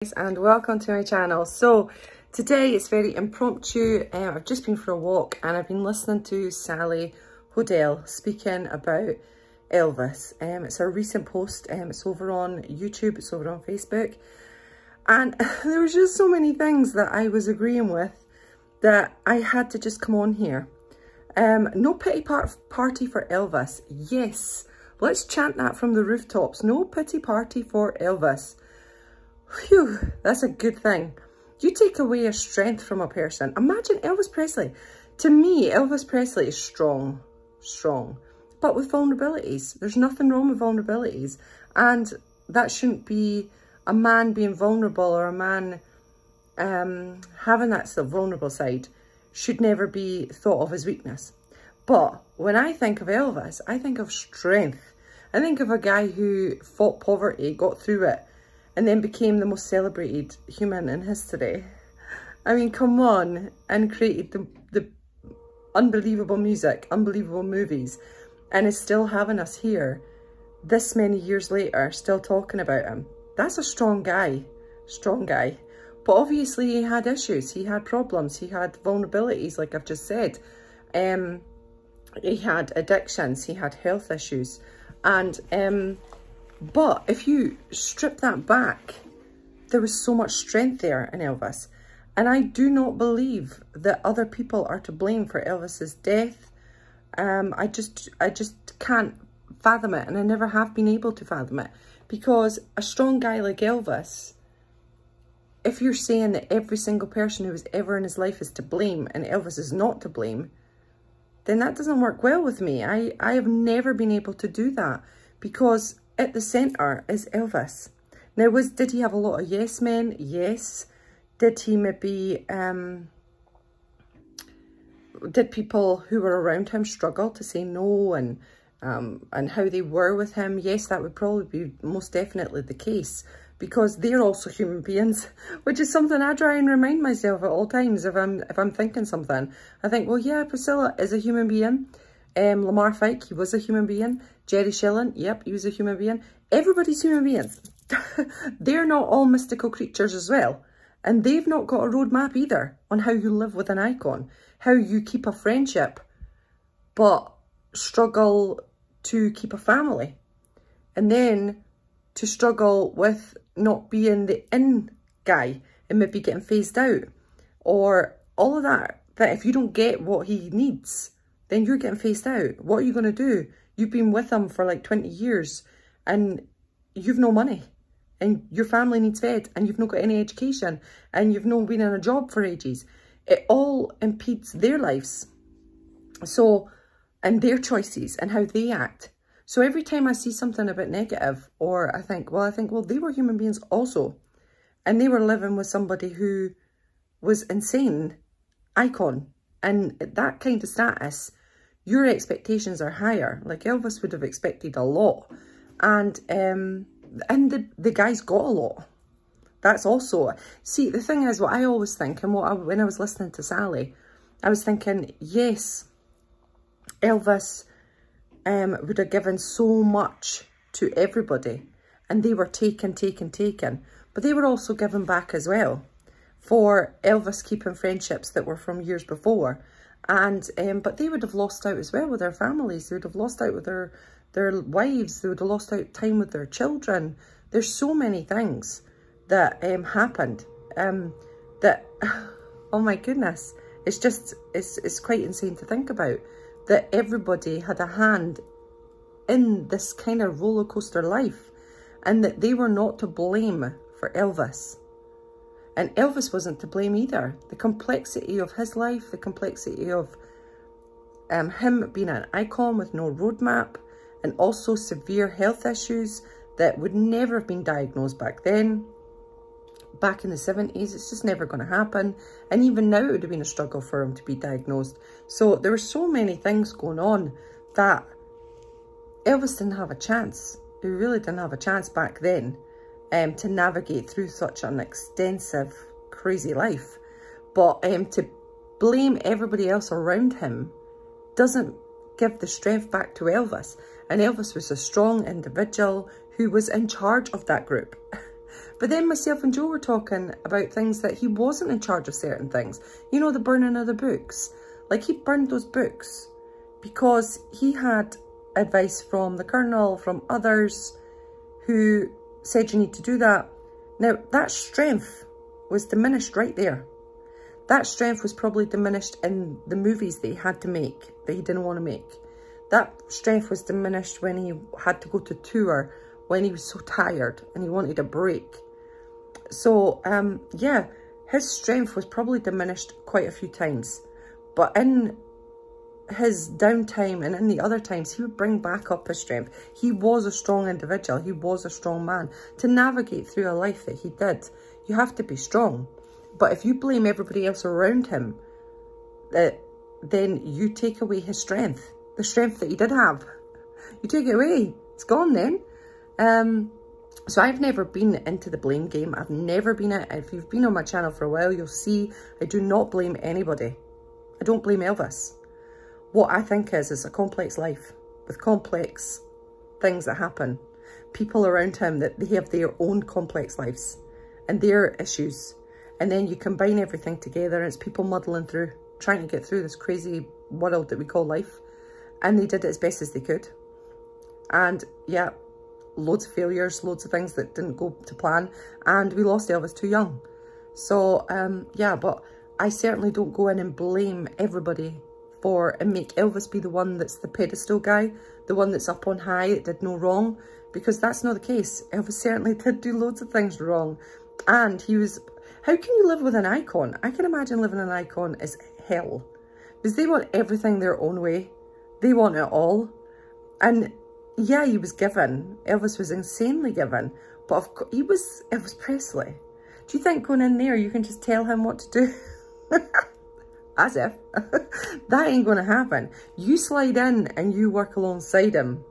And welcome to my channel. So today it's very impromptu. I've just been for a walk and I've been listening to Sally Hodell speaking about Elvis. It's a recent post. It's over on YouTube, it's over on Facebook, and there was just so many things that I was agreeing with that I had to just come on here. No pity party for Elvis. Yes, let's chant that from the rooftops. No pity party for Elvis. Phew, that's a good thing. You take away a strength from a person. Imagine Elvis Presley. To me, Elvis Presley is strong, but with vulnerabilities. There's nothing wrong with vulnerabilities. And that shouldn't be a man being vulnerable, or a man having that sort of vulnerable side should never be thought of as weakness. But when I think of Elvis, I think of strength. I think of a guy who fought poverty, got through it, and then became the most celebrated human in history. I mean, come on, and created the unbelievable music, unbelievable movies, and is still having us here this many years later, still talking about him. That's a strong guy, But obviously he had issues, he had problems, he had vulnerabilities, like I've just said. He had addictions, he had health issues, and but if you strip that back, there was so much strength there in Elvis. And I do not believe that other people are to blame for Elvis's death. I just can't fathom it, and I never have been able to fathom it. Because a strong guy like Elvis, if you're saying that every single person who was ever in his life is to blame and Elvis is not to blame, then that doesn't work well with me. I have never been able to do that, because at the centre is Elvis. Now, did he have a lot of yes men? Yes. Did he maybe, did people who were around him struggle to say no, and how they were with him? Yes, that would probably be most definitely the case, because they're also human beings, which is something I try and remind myself at all times. If I'm thinking something, I think, well, yeah, Priscilla is a human being. Lamar Fike, he was a human being. Jerry Schilling, yep, he was a human being. Everybody's human beings. They're not all mystical creatures as well. And they've not got a roadmap either on how you live with an icon, how you keep a friendship, but struggle to keep a family. And then to struggle with not being the in guy and maybe getting phased out. Or all of that, that if you don't get what he needs, then you're getting phased out. What are you going to do? You've been with him for like 20 years and you've no money, and your family needs fed, and you've not got any education, and you've not been in a job for ages. It all impedes their lives. So, and their choices and how they act. So every time I see something a bit negative, or I think, well, they were human beings also. And they were living with somebody who was insane, icon. And at that kind of status, your expectations are higher. Like Elvis would have expected a lot. And the guy's got a lot. That's also... See, the thing is, what I always think, and when I was listening to Sally, I was thinking, yes, Elvis would have given so much to everybody. And they were taken. But they were also given back as well, for Elvis keeping friendships that were from years before. And but they would have lost out as well with their families. They would have lost out with their wives. They would have lost out time with their children. There's so many things that happened that, oh my goodness, it's quite insane to think about, that everybody had a hand in this kind of roller coaster life, and that they were not to blame for Elvis. And Elvis wasn't to blame either. The complexity of his life, the complexity of him being an icon with no roadmap, and also severe health issues that would never have been diagnosed back then. Back in the 70s, it's just never going to happen. And even now, it would have been a struggle for him to be diagnosed. So there were so many things going on that Elvis didn't have a chance. He really didn't have a chance back then. To navigate through such an extensive, crazy life. But to blame everybody else around him doesn't give the strength back to Elvis. And Elvis was a strong individual who was in charge of that group. But then myself and Joe were talking about things that he wasn't in charge of certain things. You know, the burning of the books. Like, he burned those books because he had advice from the Colonel, from others who said you need to do that. Now, that strength was diminished right there. That strength was probably diminished in the movies that he had to make, that he didn't want to make. That strength was diminished when he had to go to tour, when he was so tired and he wanted a break. So, yeah, his strength was probably diminished quite a few times. But in his downtime and in the other times, he would bring back up his strength. He was a strong individual. He was a strong man. To navigate through a life that he did, you have to be strong. But if you blame everybody else around him, then you take away his strength. The strength that he did have. You take it away. It's gone then. So I've never been into the blame game. I've never been it. If you've been on my channel for a while, you'll see I do not blame anybody. I don't blame Elvis. What I think is a complex life with complex things that happen. People around him that they have their own complex lives and their issues. And then you combine everything together and it's people muddling through, trying to get through this crazy world that we call life. And they did it as best as they could. And yeah, loads of failures, loads of things that didn't go to plan. And we lost Elvis too young. So yeah, but I certainly don't go in and blame everybody and make Elvis be the one that's the pedestal guy, the one that's up on high, that did no wrong, because that's not the case. Elvis certainly did do loads of things wrong. And he was, how can you live with an icon? I can imagine living an icon is hell, because they want everything their own way. They want it all. And yeah, he was given. Elvis was insanely given. But of course, he was Elvis Presley. Do you think going in there, you can just tell him what to do? As if. That ain't going to happen. You slide in and you work alongside him.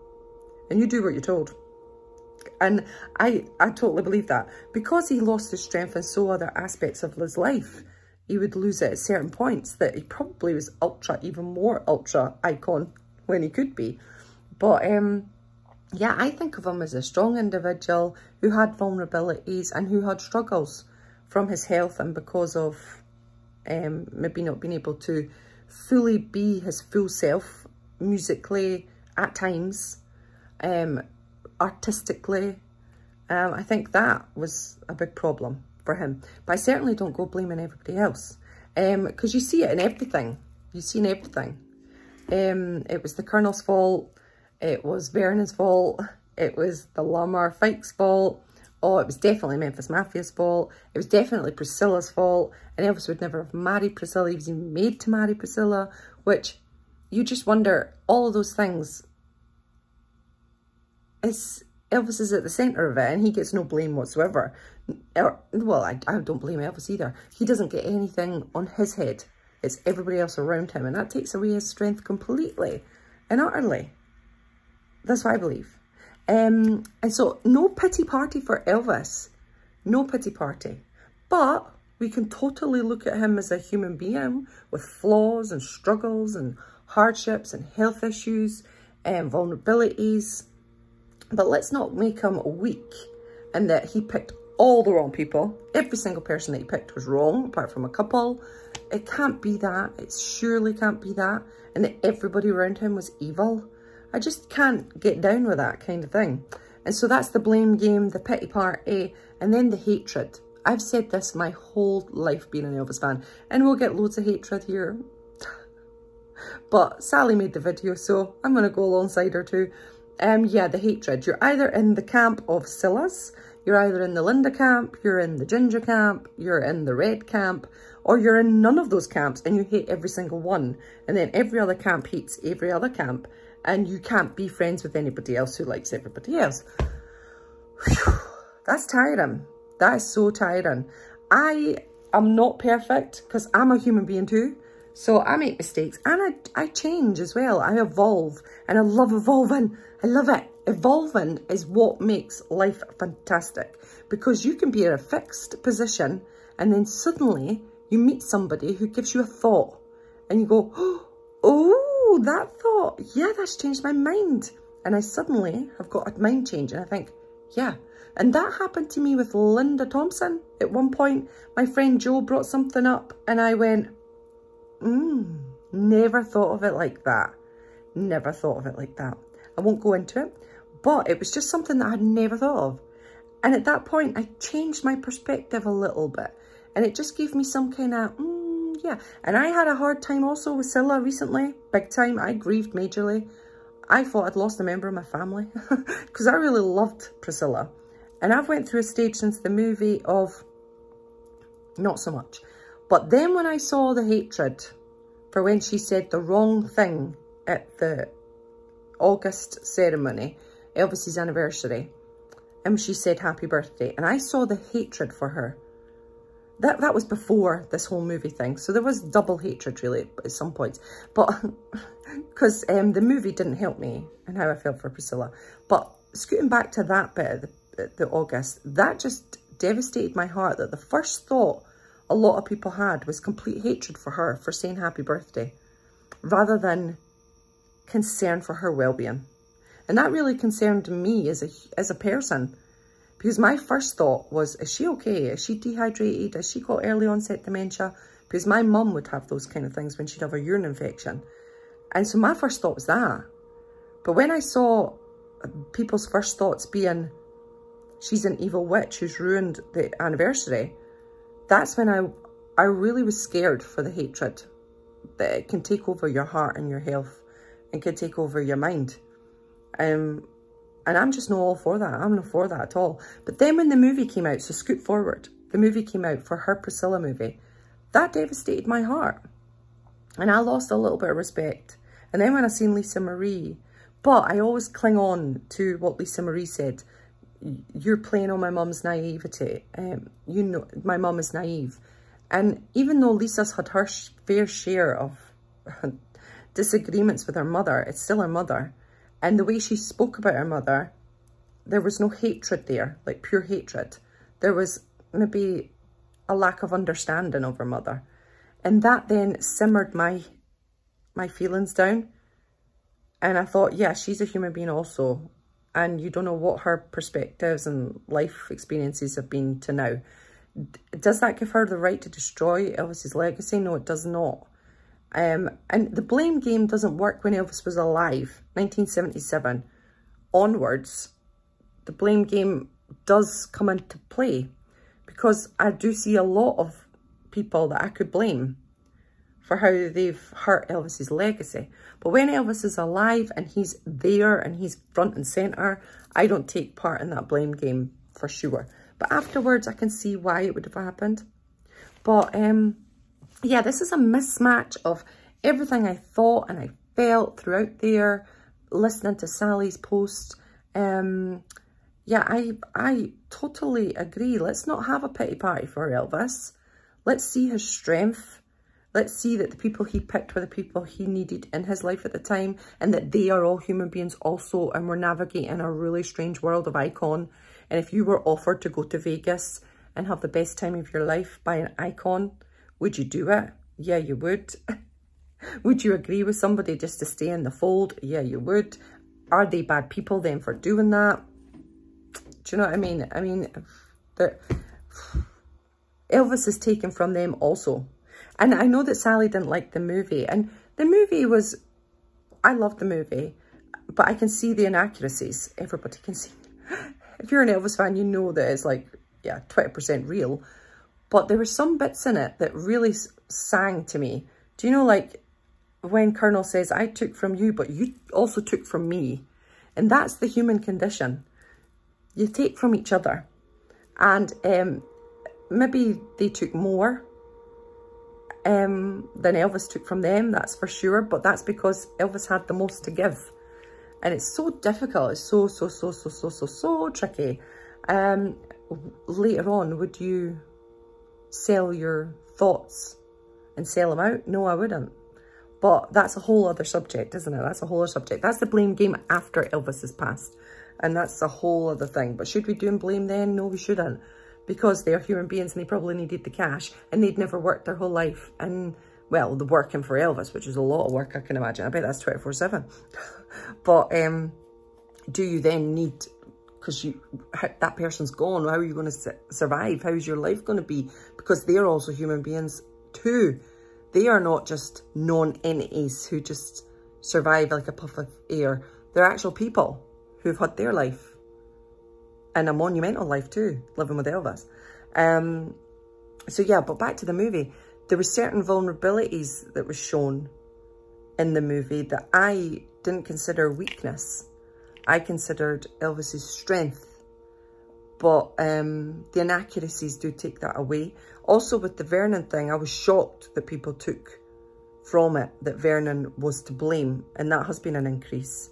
And you do what you're told. And I totally believe that. Because he lost his strength in so other aspects of his life, he would lose it at certain points, that he probably was ultra, even more ultra icon when he could be. But yeah, I think of him as a strong individual who had vulnerabilities and who had struggles from his health and because of maybe not being able to fully be his full self musically at times, artistically. I think that was a big problem for him. But I certainly don't go blaming everybody else, because you see it in everything. You see in everything. It was the Colonel's fault. It was Vernon's fault. It was the Lamar Fikes' fault. Oh, it was definitely Memphis Mafia's fault. It was definitely Priscilla's fault. And Elvis would never have married Priscilla. He was even made to marry Priscilla, which you just wonder, all of those things. Elvis is at the centre of it and he gets no blame whatsoever. Well, I don't blame Elvis either. He doesn't get anything on his head. It's everybody else around him. And that takes away his strength completely and utterly. That's what I believe. And so no pity party for Elvis. No pity party. But we can totally look at him as a human being with flaws and struggles and hardships and health issues and vulnerabilities. But let's not make him weak and that he picked all the wrong people. Every single person that he picked was wrong, apart from a couple. It can't be that. It surely can't be that. And that everybody around him was evil. I just can't get down with that kind of thing. And so that's the blame game, the pity party, and then the hatred. I've said this my whole life being an Elvis fan, and we'll get loads of hatred here. But Sally made the video, so I'm going to go alongside her too. Yeah, the hatred. You're either in the camp of Silas, you're either in the Linda camp, you're in the Ginger camp, you're in the Red camp, or you're in none of those camps and you hate every single one. And then every other camp hates every other camp. And you can't be friends with anybody else who likes everybody else. Whew, that's tiring. That is so tiring. I am not perfect because I'm a human being too. So I make mistakes and I change as well. I evolve and I love evolving. I love it. Evolving is what makes life fantastic, because you can be in a fixed position and then suddenly you meet somebody who gives you a thought and you go, oh, that thought, yeah, that's changed my mind. And I suddenly have got a mind change and I think, Yeah. And that happened to me with Linda Thompson. At one point, my friend Joe brought something up and I went, never thought of it like that. Never thought of it like that. I won't go into it, but it was just something that I had never thought of. And at that point, I changed my perspective a little bit. And it just gave me some kind of, yeah. And I had a hard time also with Scylla recently. Big time. I grieved majorly. I thought I'd lost a member of my family. Because I really loved Priscilla. And I've went through a stage since the movie of not so much. But then when I saw the hatred for when she said the wrong thing at the August ceremony, Elvis's anniversary, and she said happy birthday, and I saw the hatred for her. That was before this whole movie thing. So there was double hatred really at some points. But because the movie didn't help me and how I felt for Priscilla. But scooting back to that bit of the August, that just devastated my heart, that the first thought a lot of people had was complete hatred for her for saying happy birthday, rather than concern for her well-being. And that really concerned me as a person, because my first thought was, is she okay? Is she dehydrated? Has she got early onset dementia? Because my mum would have those kind of things when she'd have a urine infection. And so my first thought was that. But when I saw people's first thoughts being, she's an evil witch who's ruined the anniversary, that's when I really was scared for the hatred that it can take over your heart and your health and can take over your mind. And I'm just not all for that. I'm not for that at all. But then when the movie came out, so scoot forward, the movie came out for her Priscilla movie, that devastated my heart. And I lost a little bit of respect. And then when I seen Lisa Marie, but I always cling on to what Lisa Marie said. You're playing on my mum's naivety. You know, my mum is naive. And even though Lisa's had her fair share of disagreements with her mother, it's still her mother. And the way she spoke about her mother, there was no hatred there, like pure hatred. There was maybe a lack of understanding of her mother. And that then simmered my feelings down. And I thought, yeah, she's a human being also. And you don't know what her perspectives and life experiences have been to now. Does that give her the right to destroy Elvis's legacy? No, it does not. And the blame game doesn't work when Elvis was alive, 1977 onwards. The blame game does come into play, because I do see a lot of people that I could blame for how they've hurt Elvis's legacy. But when Elvis is alive and he's there and he's front and centre, I don't take part in that blame game for sure. But afterwards, I can see why it would have happened. But yeah, this is a mismatch of everything I thought and I felt throughout there, listening to Sally's post. Yeah, I totally agree. Let's not have a pity party for Elvis. Let's see his strength. Let's see that the people he picked were the people he needed in his life at the time, and that they are all human beings also, and we're navigating a really strange world of Icon. And if you were offered to go to Vegas and have the best time of your life by an Icon, would you do it? Yeah, you would. Would you agree with somebody just to stay in the fold? Yeah, you would. Are they bad people then for doing that? Do you know what I mean? I mean, Elvis is taken from them also. And I know that Sally didn't like the movie. And the movie was, I loved the movie, but I can see the inaccuracies. Everybody can see. If you're an Elvis fan, you know that it's like, yeah, 20% real. But there were some bits in it that really sang to me. Do you know, like, when Colonel says, I took from you, but you also took from me. And that's the human condition. You take from each other. And maybe they took more than Elvis took from them, that's for sure. But that's because Elvis had the most to give. And it's so difficult. It's so tricky. Later on, would you sell your thoughts and sell them out? No, I wouldn't. But that's a whole other subject, isn't it? That's a whole other subject. That's the blame game after Elvis has passed. And that's a whole other thing. But should we do and blame then? No, we shouldn't. Because they're human beings and they probably needed the cash. And they'd never worked their whole life. And, well, the working for Elvis, which is a lot of work, I can imagine. I bet that's 24/7. But do you then need because that person's gone. How are you going to survive? How's your life going to be? Because they're also human beings too. They are not just non-entities who just survive like a puff of air. They're actual people who've had their life, and a monumental life too, living with Elvis. So yeah, but back to the movie. There were certain vulnerabilities that were shown in the movie that I didn't consider weakness. I considered Elvis's strength. But the inaccuracies do take that away. Also with the Vernon thing, I was shocked that people took from it that Vernon was to blame. And that has been an increase.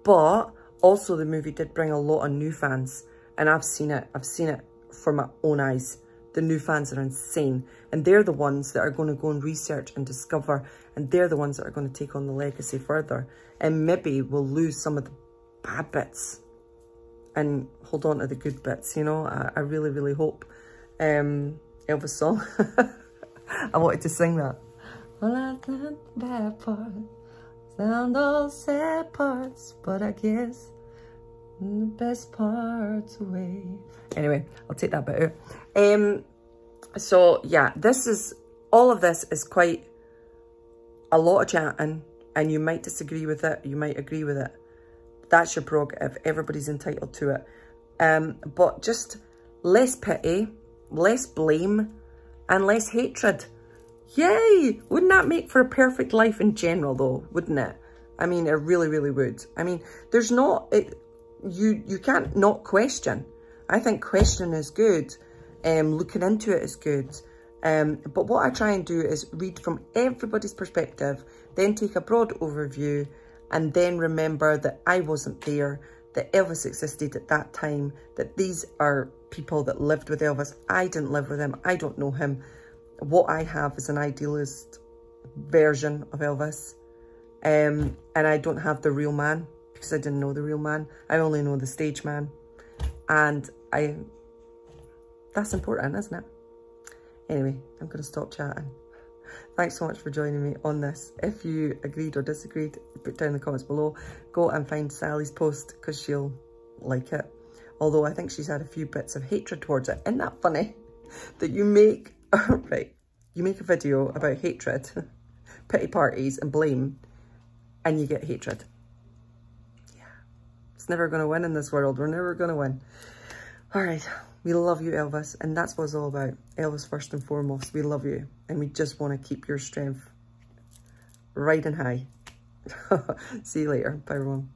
But also the movie did bring a lot of new fans. And I've seen it. I've seen it for my own eyes. The new fans are insane. And they're the ones that are going to go and research and discover. And they're the ones that are going to take on the legacy further. And maybe we'll lose some of the bad bits and hold on to the good bits, you know. I really, really hope. Elvis song. I wanted to sing that. Well, I done the bad parts, found all sad parts, but I guess the best parts away. Anyway, I'll take that bit out. So yeah, all of this is quite a lot of chatting, and you might disagree with it, you might agree with it. That's your prerogative. Everybody's entitled to it. But just less pity, less blame, and less hatred. Yay! Wouldn't that make for a perfect life in general, though? Wouldn't it? I mean, it really, really would. I mean, there's not... You can't not question. I think questioning is good. Looking into it is good. But what I try and do is read from everybody's perspective, then take a broad overview, and then remember that I wasn't there, that Elvis existed at that time, that these are people that lived with Elvis. I didn't live with him. I don't know him. What I have is an idealist version of Elvis. And I don't have the real man, because I didn't know the real man. I only know the stage man. And that's important, isn't it? Anyway, I'm going to stop chatting. Thanks so much for joining me on this. If you agreed or disagreed, put down in the comments below. Go and find Sally's post, because she'll like it. Although I think she's had a few bits of hatred towards it. Isn't that funny? That you make, right, you make a video about hatred, pity parties and blame, and you get hatred. Yeah. It's never going to win in this world. We're never going to win. All right. We love you, Elvis, and that's what it's all about. Elvis, first and foremost, we love you, and we just want to keep your strength riding high. See you later. Bye, everyone.